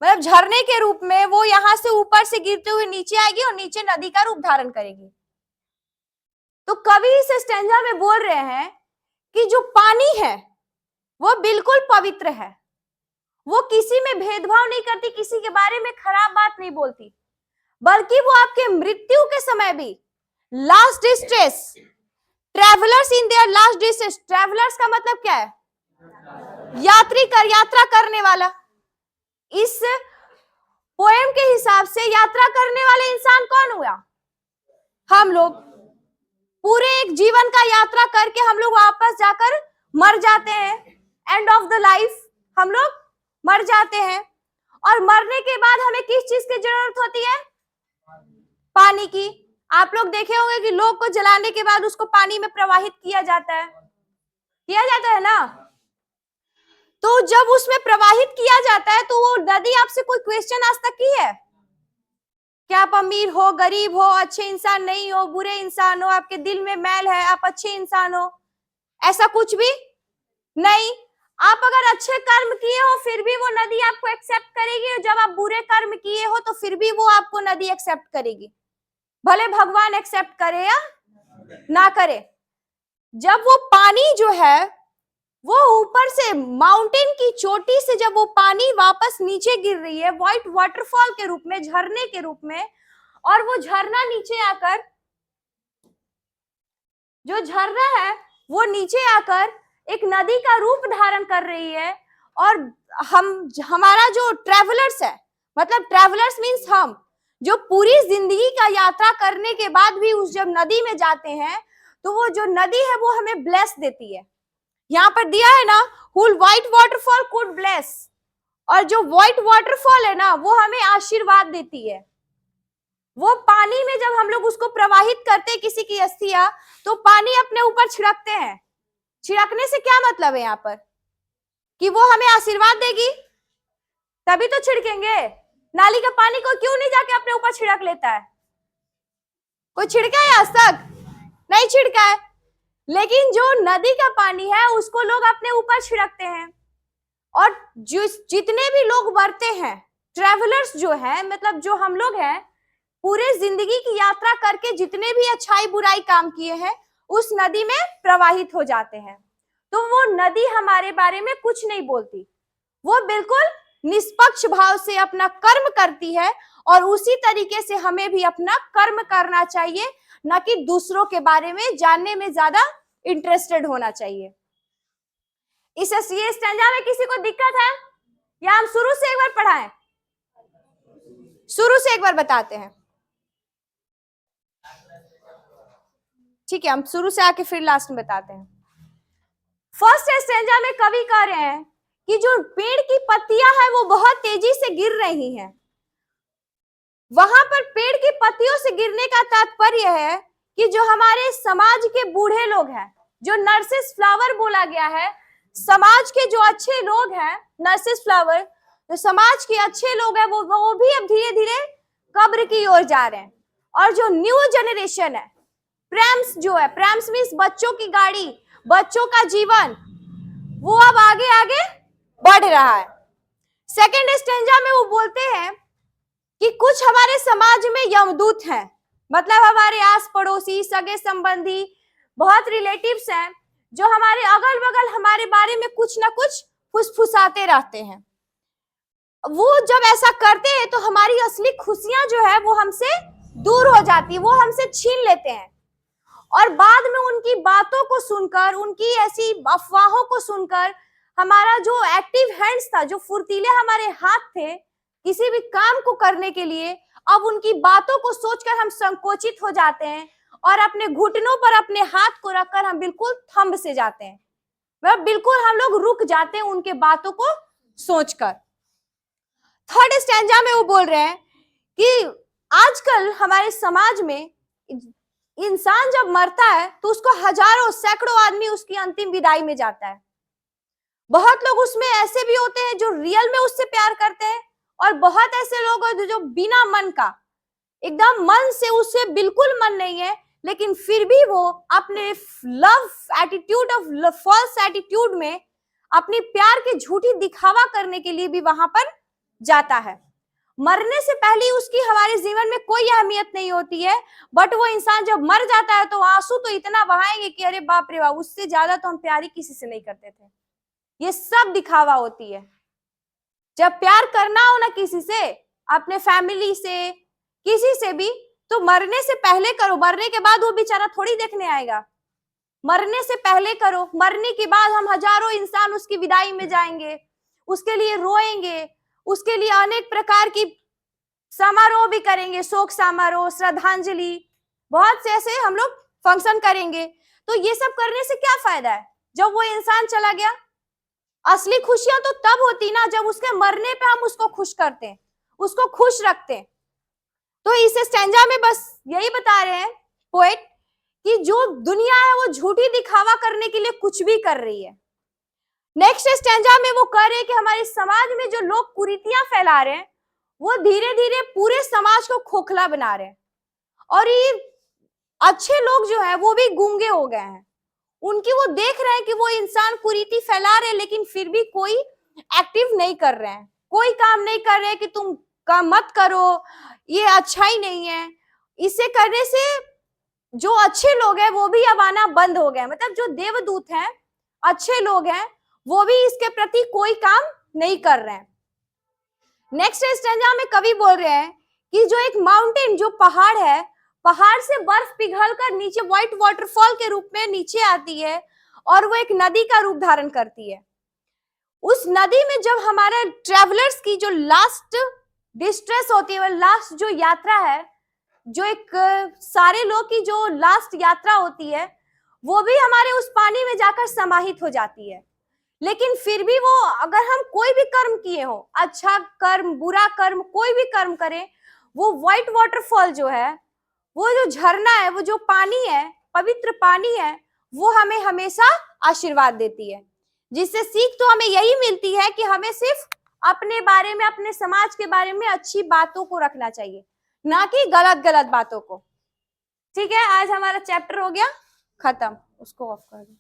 मतलब झरने के रूप में, वो यहां से ऊपर से गिरते हुए नीचे आएगी और नीचे नदी का रूप धारण करेगी। तो कवि इस स्टैंजा में बोल रहे हैं कि जो पानी है वो बिल्कुल पवित्र है, वो किसी में भेदभाव नहीं करती, किसी के बारे में खराब बात नहीं बोलती, बल्कि वो आपके मृत्यु के समय भी last distress, travellers in their last distress, travellers का मतलब क्या है? यात्रा करने वाला। इस पोएम के हिसाब से यात्रा करने वाले इंसान कौन हुआ? हम लोग। पूरे एक जीवन का यात्रा करके हम लोग वापस जाकर मर जाते हैं, एंड ऑफ द लाइफ हम लोग मर जाते हैं। और मरने के बाद हमें किस चीज की जरूरत होती है? पानी की। आप लोग देखे होंगे कि लोग को जलाने के बाद उसको पानी में प्रवाहित किया जाता है ना। तो जब उसमें प्रवाहित किया जाता है तो वो नदी आपसे कोई क्वेश्चन आज तक की है क्या? आप अमीर हो, गरीब हो, अच्छे इंसान नहीं हो, बुरे इंसान हो, आपके दिल में मैल है, आप अच्छे इंसान हो, ऐसा कुछ भी नहीं। आप अगर अच्छे कर्म किए हो फिर भी वो नदी आपको एक्सेप्ट करेगी, और जब आप बुरे कर्म किए हो तो फिर भी वो आपको नदी एक्सेप्ट करेगी, भले भगवान एक्सेप्ट करे या ना करे। जब वो पानी जो है वो ऊपर से माउंटेन की चोटी से जब वो पानी वापस नीचे गिर रही है व्हाइट वाटरफॉल के रूप में, झरने के रूप में, और वो झरना नीचे आकर, जो झरना है वो नीचे आकर एक नदी का रूप धारण कर रही है। और हमारा जो ट्रेवलर्स है, मतलब ट्रेवलर्स मीन्स हम जो पूरी जिंदगी का यात्रा करने के बाद भी उस जब नदी में जाते हैं तो वो जो नदी है वो हमें ब्लेस देती है। यहाँ पर दिया है ना, हुल व्हाइट वाटरफॉल कुड ब्लेस, और जो व्हाइट वाटरफॉल है ना वो हमें आशीर्वाद देती है। वो पानी में जब हम लोग उसको प्रवाहित करते हैं किसी की अस्थियां, तो पानी अपने ऊपर छिड़कते हैं। छिड़कने से क्या मतलब है यहाँ पर? कि वो हमें आशीर्वाद देगी तभी तो छिड़केंगे। नाली का पानी को क्यों नहीं जाके अपने ऊपर छिड़क लेता है? कोई छिड़का है आज तक? नहीं छिड़का है। लेकिन जो नदी का पानी है उसको लोग अपने ऊपर छिड़कते हैं। और जितने भी लोग मरते हैं, ट्रेवलर्स जो है, मतलब जो हम लोग हैं, पूरे जिंदगी की यात्रा करके जितने भी अच्छाई बुराई काम किए हैं उस नदी में प्रवाहित हो जाते हैं। तो वो नदी हमारे बारे में कुछ नहीं बोलती, वो बिल्कुल निष्पक्ष भाव से अपना कर्म करती है, और उसी तरीके से हमें भी अपना कर्म करना चाहिए, न कि दूसरों के बारे में जानने में ज्यादा इंटरेस्टेड होना चाहिए। इस ये स्टैंजा में किसी को दिक्कत है या हम शुरू से एक बार पढ़ाएं? शुरू से एक बार बताते हैं, ठीक है? हम शुरू से आके फिर लास्ट में बताते हैं। फर्स्ट स्टैंजा में कवि कह रहे हैं कि जो पेड़ की पत्तियां हैं वो बहुत तेजी से गिर रही हैं। वहां पर पेड़ की पत्तियों से गिरने का तात्पर्य है कि जो हमारे समाज के बूढ़े लोग हैं, जो नर्सिस फ्लावर बोला गया है, समाज के जो अच्छे लोग हैं, नर्सिस फ्लावर, जो समाज के अच्छे लोग हैं वो भी अब धीरे धीरे कब्र की ओर जा रहे हैं। और जो न्यू जनरेशन है, प्रैम्स जो है, प्रैम्स मीन्स बच्चों की गाड़ी, बच्चों का जीवन, वो अब आगे आगे बढ़ रहा है। सेकेंड स्टेंजा में वो बोलते हैं कि कुछ हमारे समाज में यमदूत हैं, मतलब हमारे आस पड़ोसी, सगे संबंधी, बहुत रिलेटिव्स हैं जो हमारे अगल बगल हमारे बारे में कुछ ना कुछ फुसफुसाते रहते हैं। वो जब ऐसा करते हैं तो हमारी असली खुशियां जो है वो हमसे दूर हो जाती है, वो हमसे छीन लेते हैं। और बाद में उनकी बातों को सुनकर, उनकी ऐसी अफवाहों को सुनकर, हमारा जो एक्टिव हैंड्स था, जो फुर्तीले हमारे हाथ थे किसी भी काम को करने के लिए, अब उनकी बातों को सोचकर हम संकोचित हो जाते हैं और अपने घुटनों पर अपने हाथ को रखकर हम बिल्कुल थंब से जाते हैं, मतलब बिल्कुल हम लोग रुक जाते हैं उनके बातों को सोचकर। थर्ड स्टैंजा में वो बोल रहे हैं कि आजकल हमारे समाज में इंसान जब मरता है तो उसको हजारों सैकड़ों आदमी उसकी अंतिम विदाई में जाता है। बहुत लोग उसमें ऐसे भी होते हैं जो रियल में उससे प्यार करते हैं, और बहुत ऐसे लोग हैं जो बिना मन का, एकदम मन से उससे बिल्कुल मन नहीं है, लेकिन फिर भी वो अपने love attitude of false attitude में अपनी प्यार की झूठी दिखावा करने के लिए भी वहां पर जाता है। मरने से पहले उसकी हमारे जीवन में कोई अहमियत नहीं होती है, बट वो इंसान जब मर जाता है तो आंसू तो इतना बहाएंगे कि अरे बाप रे बाप, उससे ज्यादा तो हम प्यार ही किसी से नहीं करते थे। ये सब दिखावा होती है। जब प्यार करना हो ना किसी से, अपने फैमिली से, किसी से भी, तो मरने से पहले करो। मरने के बाद वो बेचारा थोड़ी देखने आएगा। मरने से पहले करो। मरने के बाद हम हजारों इंसान उसकी विदाई में जाएंगे, उसके लिए रोएंगे, उसके लिए अनेक प्रकार की समारोह भी करेंगे, शोक समारोह, श्रद्धांजलि, बहुत से ऐसे हम लोग फंक्शन करेंगे। तो ये सब करने से क्या फायदा है जब वो इंसान चला गया? असली खुशियां तो तब होती ना जब उसके मरने पे हम उसको खुश करते हैं, उसको खुश रखते हैं। तो इस स्टैंजा में बस यही बता रहे हैं पोएट कि जो दुनिया है वो झूठी दिखावा करने के लिए कुछ भी कर रही है। नेक्स्ट स्टैंजा में वो कह रहे हैं कि हमारे समाज में जो लोग कुरीतियां फैला रहे हैं वो धीरे धीरे पूरे समाज को खोखला बना रहे हैं, और ये अच्छे लोग जो है वो भी गूंगे हो गए हैं। उनकी वो देख रहे हैं कि वो इंसान कुरीति फैला रहे हैं, लेकिन फिर भी कोई एक्टिव नहीं कर रहे हैं, कोई काम नहीं कर रहे हैं कि तुम काम मत करो, ये अच्छा ही नहीं है। इसे करने से जो अच्छे लोग हैं वो भी अब आना बंद हो गए, मतलब जो देवदूत हैं, अच्छे लोग हैं, वो भी इसके प्रति कोई काम नहीं कर रहे हैं। नेक्स्ट स्टैंजा में कवि बोल रहे हैं कि जो एक माउंटेन, जो पहाड़ है, पहाड़ से बर्फ पिघलकर नीचे व्हाइट वाटरफॉल के रूप में नीचे आती है और वो एक नदी का रूप धारण करती है। उस नदी में जब हमारा ट्रेवलर्स की जो लास्ट डिस्ट्रेस होती है, लास्ट जो यात्रा है, जो एक सारे लोग की जो लास्ट यात्रा होती है, वो भी हमारे उस पानी में जाकर समाहित हो जाती है। लेकिन फिर भी वो, अगर हम कोई भी कर्म किए हो, अच्छा कर्म, बुरा कर्म, कोई भी कर्म करें, वो व्हाइट वाटरफॉल जो है, वो जो झरना है, वो जो पानी है, पवित्र पानी है, वो हमें हमेशा आशीर्वाद देती है। जिससे सीख तो हमें यही मिलती है कि हमें सिर्फ अपने बारे में, अपने समाज के बारे में अच्छी बातों को रखना चाहिए, ना कि गलत गलत बातों को। ठीक है, आज हमारा चैप्टर हो गया खत्म, उसको ऑफ कर दो।